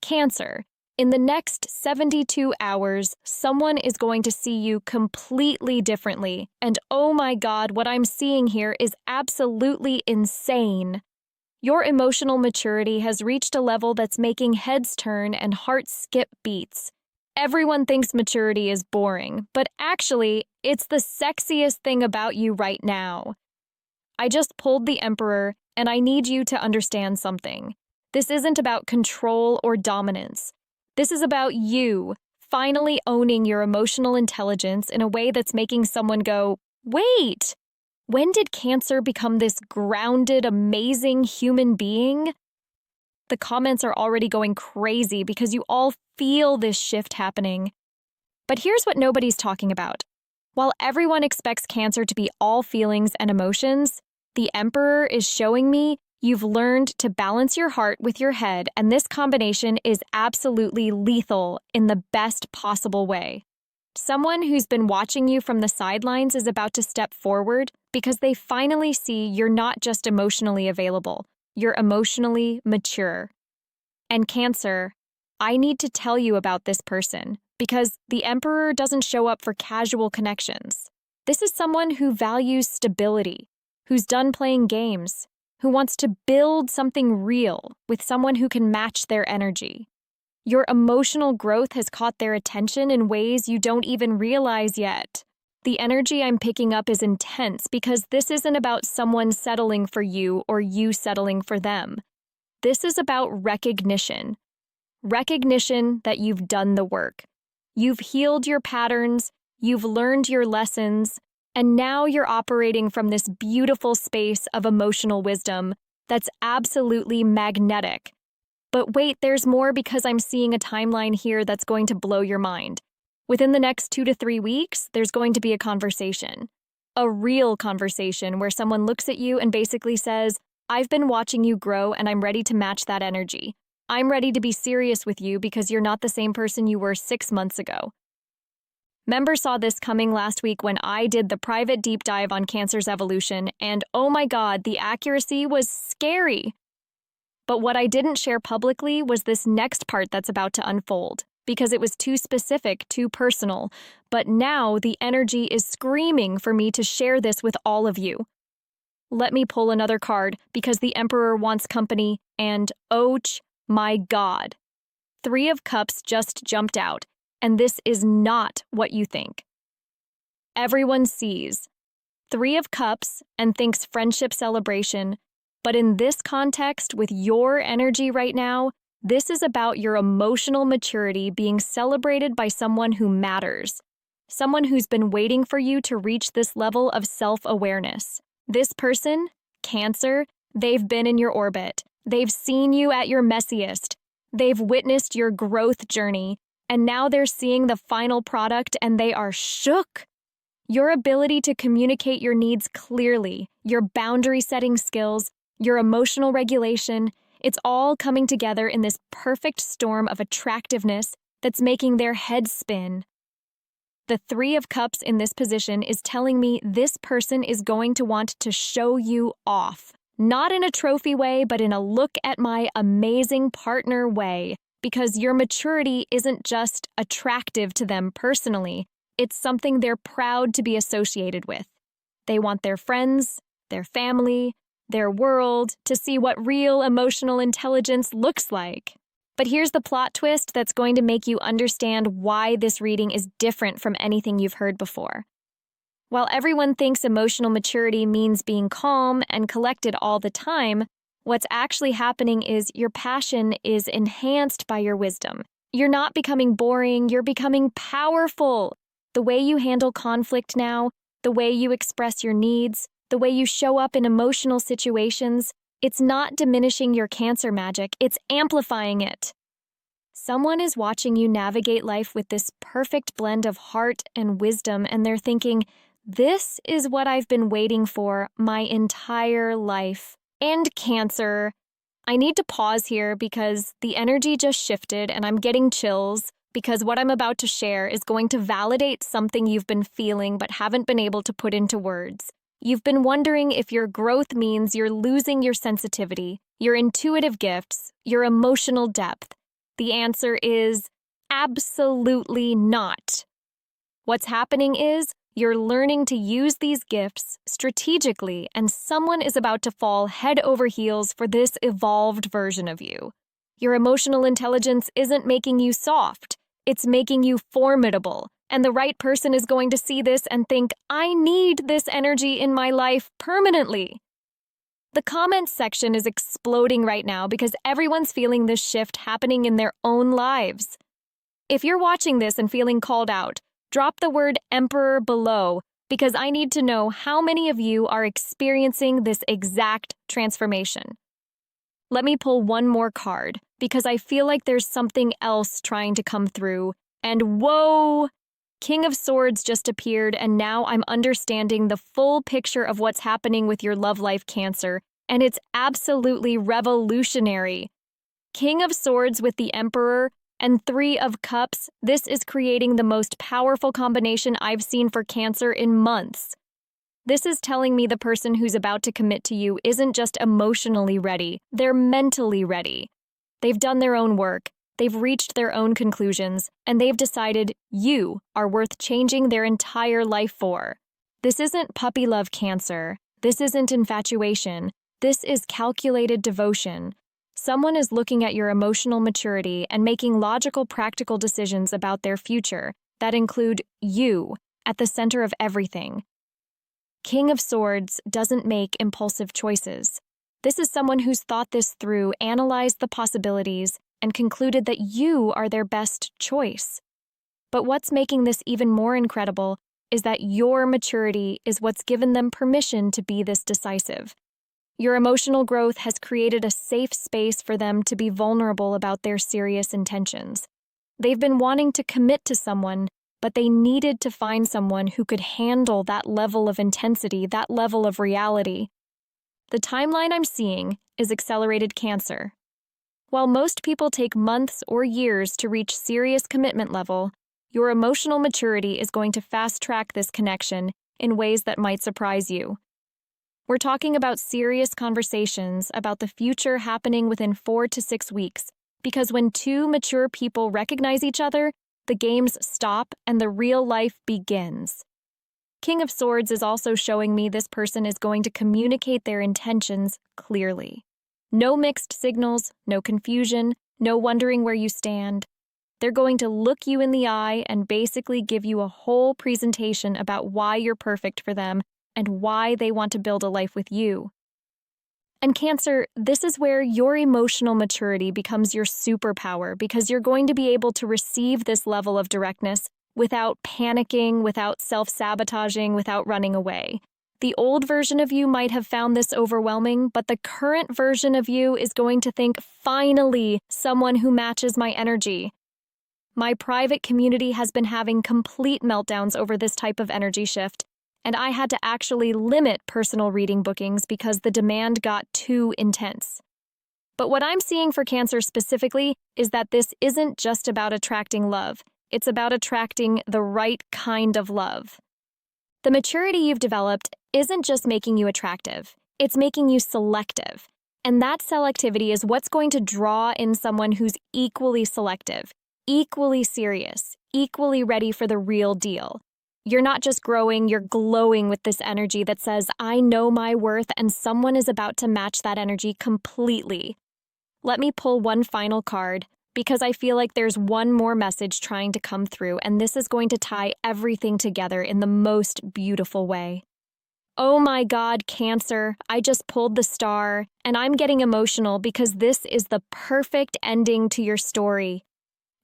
Cancer. In the next 72 hours, someone is going to see you completely differently. And oh my God, what I'm seeing here is absolutely insane. Your emotional maturity has reached a level that's making heads turn and hearts skip beats. Everyone thinks maturity is boring, but actually, it's the sexiest thing about you right now. I just pulled the Emperor, and I need you to understand something. This isn't about control or dominance. This is about you finally owning your emotional intelligence in a way that's making someone go, wait, when did Cancer become this grounded, amazing human being? The comments are already going crazy because you all feel this shift happening. But here's what nobody's talking about. While everyone expects Cancer to be all feelings and emotions, the Emperor is showing me you've learned to balance your heart with your head, and this combination is absolutely lethal in the best possible way. Someone who's been watching you from the sidelines is about to step forward because they finally see you're not just emotionally available, you're emotionally mature. And Cancer, I need to tell you about this person because the Emperor doesn't show up for casual connections. This is someone who values stability, who's done playing games, who wants to build something real with someone who can match their energy. Your emotional growth has caught their attention in ways you don't even realize yet. The energy I'm picking up is intense because this isn't about someone settling for you or you settling for them. This is about recognition. Recognition that you've done the work. You've healed your patterns, you've learned your lessons, and now you're operating from this beautiful space of emotional wisdom that's absolutely magnetic. But wait, there's more because I'm seeing a timeline here that's going to blow your mind. Within the next 2 to 3 weeks, there's going to be a conversation. A real conversation where someone looks at you and basically says, I've been watching you grow and I'm ready to match that energy. I'm ready to be serious with you because you're not the same person you were 6 months ago. Members saw this coming last week when I did the private deep dive on Cancer's evolution, and oh my God, the accuracy was scary. But what I didn't share publicly was this next part that's about to unfold, because it was too specific, too personal. But now the energy is screaming for me to share this with all of you. Let me pull another card, because the Emperor wants company, and oh my God. 3 of Cups just jumped out. And this is not what you think. Everyone sees 3 of Cups and thinks friendship celebration, but in this context, with your energy right now, this is about your emotional maturity being celebrated by someone who matters, someone who's been waiting for you to reach this level of self-awareness. This person, Cancer, they've been in your orbit. They've seen you at your messiest. They've witnessed your growth journey. And now they're seeing the final product and they are shook. Your ability to communicate your needs clearly, your boundary-setting skills, your emotional regulation, it's all coming together in this perfect storm of attractiveness that's making their heads spin. The 3 of Cups in this position is telling me this person is going to want to show you off. Not in a trophy way, but in a look at my amazing partner way. Because your maturity isn't just attractive to them personally, it's something they're proud to be associated with. They want their friends, their family, their world to see what real emotional intelligence looks like. But here's the plot twist that's going to make you understand why this reading is different from anything you've heard before. While everyone thinks emotional maturity means being calm and collected all the time, what's actually happening is your passion is enhanced by your wisdom. You're not becoming boring, you're becoming powerful. The way you handle conflict now, the way you express your needs, the way you show up in emotional situations, it's not diminishing your Cancer magic, it's amplifying it. Someone is watching you navigate life with this perfect blend of heart and wisdom, and they're thinking, this is what I've been waiting for my entire life. And Cancer, I need to pause here because the energy just shifted and I'm getting chills because what I'm about to share is going to validate something you've been feeling but haven't been able to put into words. You've been wondering if your growth means you're losing your sensitivity, your intuitive gifts, your emotional depth. The answer is absolutely not. What's happening is you're learning to use these gifts strategically, and someone is about to fall head over heels for this evolved version of you. Your emotional intelligence isn't making you soft, it's making you formidable. And the right person is going to see this and think, I need this energy in my life permanently. The comments section is exploding right now because everyone's feeling this shift happening in their own lives. If you're watching this and feeling called out, drop the word Emperor below because I need to know how many of you are experiencing this exact transformation. Let me pull one more card because I feel like there's something else trying to come through. And whoa! King of Swords just appeared, and now I'm understanding the full picture of what's happening with your love life, Cancer, and it's absolutely revolutionary. King of Swords with the Emperor and Three of Cups, this is creating the most powerful combination I've seen for Cancer in months. This is telling me the person who's about to commit to you isn't just emotionally ready, they're mentally ready. They've done their own work. They've reached their own conclusions, and they've decided you are worth changing their entire life for. This isn't puppy love, Cancer. This isn't infatuation. This is calculated devotion. Someone is looking at your emotional maturity and making logical, practical decisions about their future that include you at the center of everything. King of Swords doesn't make impulsive choices. This is someone who's thought this through, analyzed the possibilities, and concluded that you are their best choice. But what's making this even more incredible is that your maturity is what's given them permission to be this decisive. Your emotional growth has created a safe space for them to be vulnerable about their serious intentions. They've been wanting to commit to someone, but they needed to find someone who could handle that level of intensity, that level of reality. The timeline I'm seeing is accelerated Cancer. While most people take months or years to reach serious commitment level, your emotional maturity is going to fast-track this connection in ways that might surprise you. We're talking about serious conversations about the future happening within 4 to 6 weeks, because when two mature people recognize each other, the games stop and the real life begins. King of Swords is also showing me this person is going to communicate their intentions clearly. No mixed signals, no confusion, no wondering where you stand. They're going to look you in the eye and basically give you a whole presentation about why you're perfect for them and why they want to build a life with you. And Cancer, this is where your emotional maturity becomes your superpower because you're going to be able to receive this level of directness without panicking, without self-sabotaging, without running away. The old version of you might have found this overwhelming, but the current version of you is going to think, finally, someone who matches my energy. My private community has been having complete meltdowns over this type of energy shift, and I had to actually limit personal reading bookings because the demand got too intense. But what I'm seeing for Cancer specifically is that this isn't just about attracting love. It's about attracting the right kind of love. The maturity you've developed isn't just making you attractive, it's making you selective. And that selectivity is what's going to draw in someone who's equally selective, equally serious, equally ready for the real deal. You're not just growing, you're glowing with this energy that says, I know my worth, and someone is about to match that energy completely. Let me pull one final card, because I feel like there's one more message trying to come through, and this is going to tie everything together in the most beautiful way. Oh my God, Cancer, I just pulled the star, and I'm getting emotional because this is the perfect ending to your story.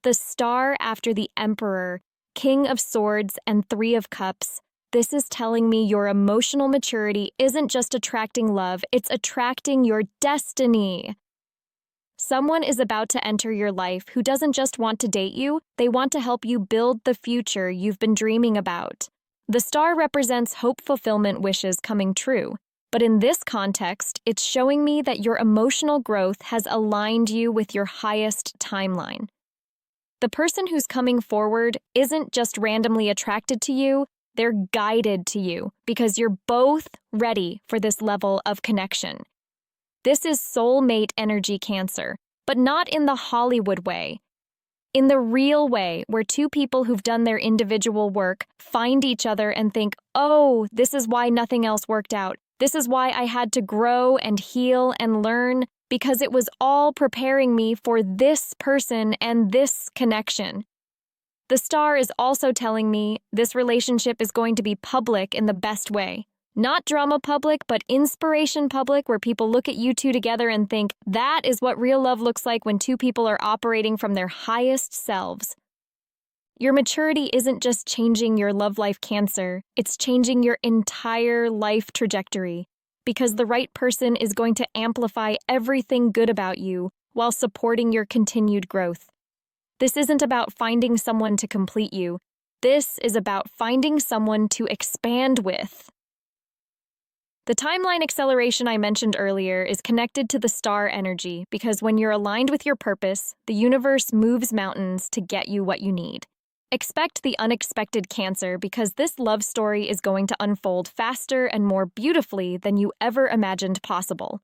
The star after the Emperor, King of Swords, and Three of Cups. This is telling me your emotional maturity isn't just attracting love, it's attracting your destiny. Someone is about to enter your life who doesn't just want to date you, they want to help you build the future you've been dreaming about. The star represents hope, fulfillment, wishes coming true. But in this context, it's showing me that your emotional growth has aligned you with your highest timeline. The person who's coming forward isn't just randomly attracted to you, they're guided to you because you're both ready for this level of connection. This is soulmate energy, Cancer, but not in the Hollywood way. In the real way, where two people who've done their individual work find each other and think, oh, this is why nothing else worked out. This is why I had to grow and heal and learn, because it was all preparing me for this person and this connection. The star is also telling me this relationship is going to be public in the best way. Not drama public, but inspiration public, where people look at you two together and think, that is what real love looks like when two people are operating from their highest selves. Your maturity isn't just changing your love life, Cancer, it's changing your entire life trajectory, because the right person is going to amplify everything good about you while supporting your continued growth. This isn't about finding someone to complete you. This is about finding someone to expand with. The timeline acceleration I mentioned earlier is connected to the star energy because when you're aligned with your purpose, the universe moves mountains to get you what you need. Expect the unexpected, Cancer, because this love story is going to unfold faster and more beautifully than you ever imagined possible.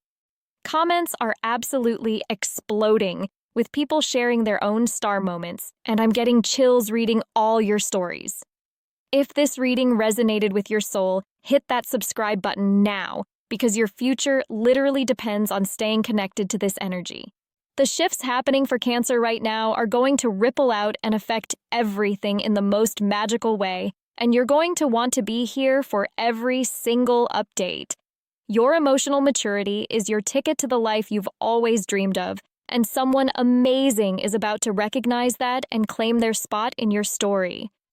Comments are absolutely exploding, with people sharing their own star moments, and I'm getting chills reading all your stories. If this reading resonated with your soul, hit that subscribe button now, because your future literally depends on staying connected to this energy. The shifts happening for Cancer right now are going to ripple out and affect everything in the most magical way, and you're going to want to be here for every single update. Your emotional maturity is your ticket to the life you've always dreamed of, and someone amazing is about to recognize that and claim their spot in your story.